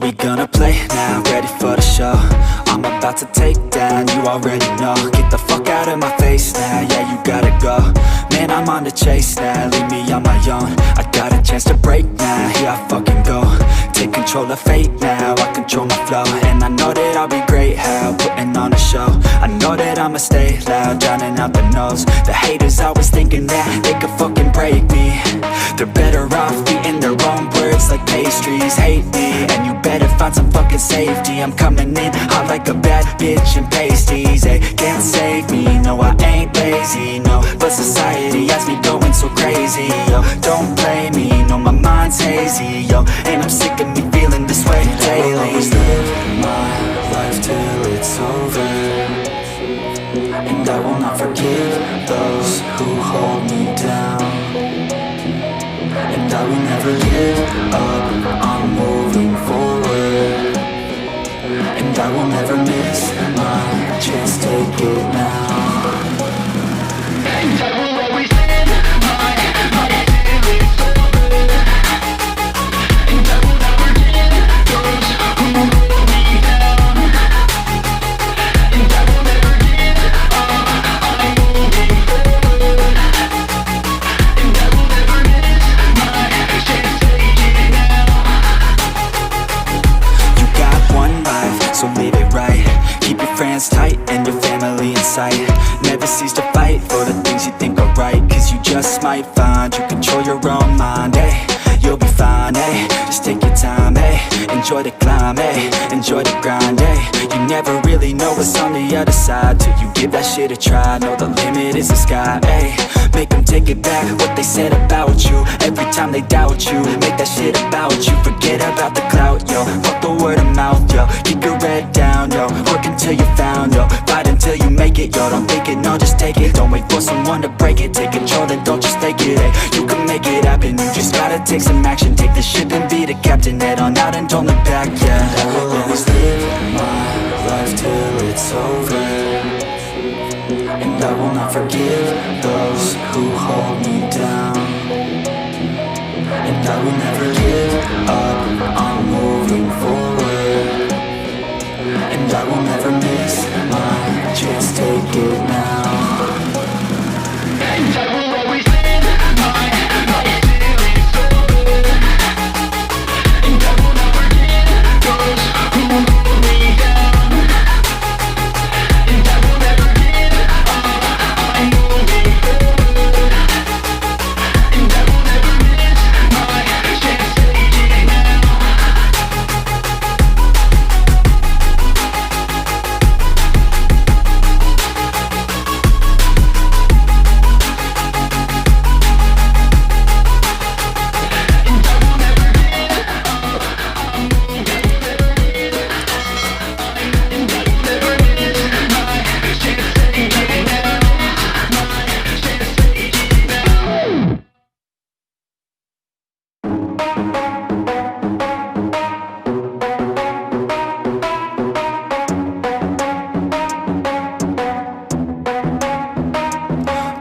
we gonna play now? Ready for the show? I'm about to take down, you already know. Get the fuck out of my face now, yeah, you gotta go. Man, I'm on the chase now, leave me on my own. I got a chance to break now, here I fucking go. Take control of fate now, I control my flow. And I know that I'll be great, how, putting on a show. I know that I'ma stay loud, drowning out the noise. The haters always thinking that they could fucking break me. They're better off eating their own words like pastries. Hate me, and you better find some fucking safety. I'm coming in hot like a bad bitch in pasties. They can't save me, no I ain't lazy, no. But society has me going so crazy, yo. Don't blame me, no my mind's hazy, yo. And I'm sick of me feeling this way daily. I'll always live my life till it's over, and I will not forgive those who hold me down. And I will never give up, I'm moving forward. And I will never miss my chance, take it now. And I will always live my life till it's over, and I will not forgive those who hold me down. And I will never give up, I'm moving forward. And I will never miss my chance, take it now. You got one life, so live it right. Keep your friends tight and your family in sight. Never cease to fight for the things you think are right, cause you just might find you control your own mind, eh? You'll be fine, eh? Just take your time, eh? Enjoy the climb, eh? Enjoy the grind, eh? You never really know what's on the other side till you give that shit a try. Know the limit is the sky, eh? Make them take it back, what they said about you. Every time they doubt you, make that shit about you. Forget about the clout, yo. Fuck the word of mouth, yo. Keep your head down, yo. Work until you found, yo. Fight until you make it, yo. Don't think it, no, just take it. Don't wait for someone to break it. Take control, then don't just take it, eh? You can make it happen, you just gotta take some action. Take the ship and be the captain. Head on out and don't look back, yeah. I will always live my life till it's over, and I will not forgive those who hold me down. And I will never give up, I'm moving forward. And I will never miss my chance, take it now. And I will always live my life till it's over, and I will not forgive those who hold me down. And I will never give up, I'm moving forward. And I will never miss my chance, take it now.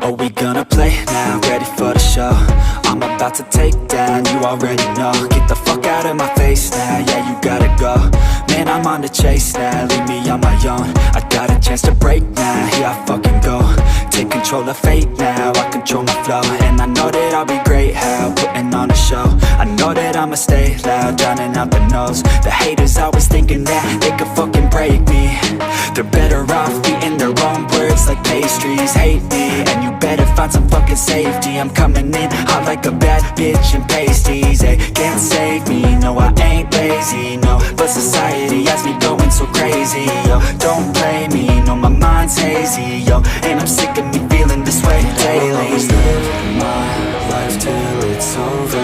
Are we gonna play now? Ready for the show? I'm about to take down, you already know. Get the fuck out of my face now, yeah, you gotta go. Man, I'm on the chase now, leave me on my own. I got a chance to break now, here I fucking go. Take control of fate now, I control my flow. And I know that I'll be great, how, putting on a show. I know that I'ma stay loud, drowning out the noise. The haters always thinking that they could fucking break me. They're better off eating their own words like pastries. Hate me, and you better find some fucking safety. I'm coming in hot like a bad bitch in pasties. They can't save me, no I ain't lazy, no. But society has me going so crazy, yo. Don't blame me, no my mind's hazy, yo. And I'm sick of me feeling this way daily. I will always live my life till it's over,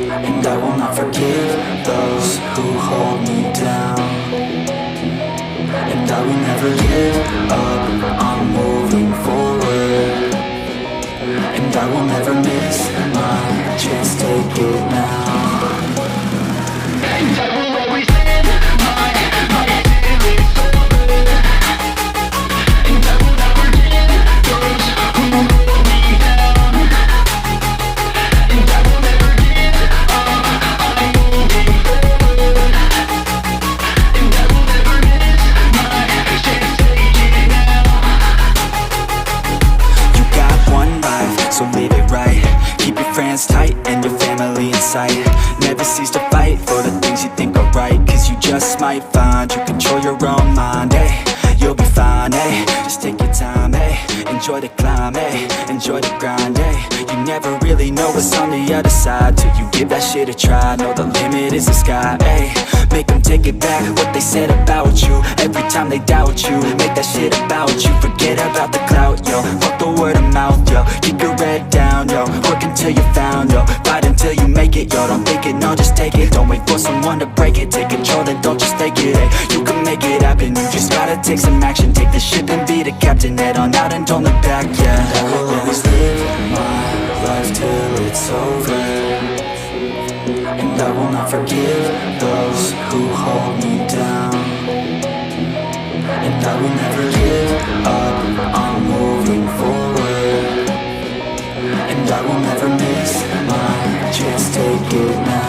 and I will not forgive those who hold me down. And I will never give up, I'm moving forward. And I will never miss my chance, take it now. And I will always live my life till it's over, and I will not forgive those who hold me down. And I will never give up, I'm moving forward. never cease to fight for the things you think are right. Cause you just might find you control your own mind, you'll be fine, just take your time, enjoy the climb, enjoy the grind, you never really know what's on the other side till you give that shit a try. Know the limit is the sky, make them take it back what they said about you. Every time they doubt you, make that shit about you. Forget about the clout, yo, fuck the word of mouth, yo. Keep your head down, yo, work until you found, yo. Fight until you make it, yo, don't think it, no, just take it. Don't wait for someone to break it, take control, then don't just take it, you can make it happen, you just gotta take some action. Take the ship and be the captain, head on out and don't look back, I will always live my life till it's over, and I will not forgive those who hold me down, and I will never give up, I'm moving forward, and I will never miss my chance, take it now.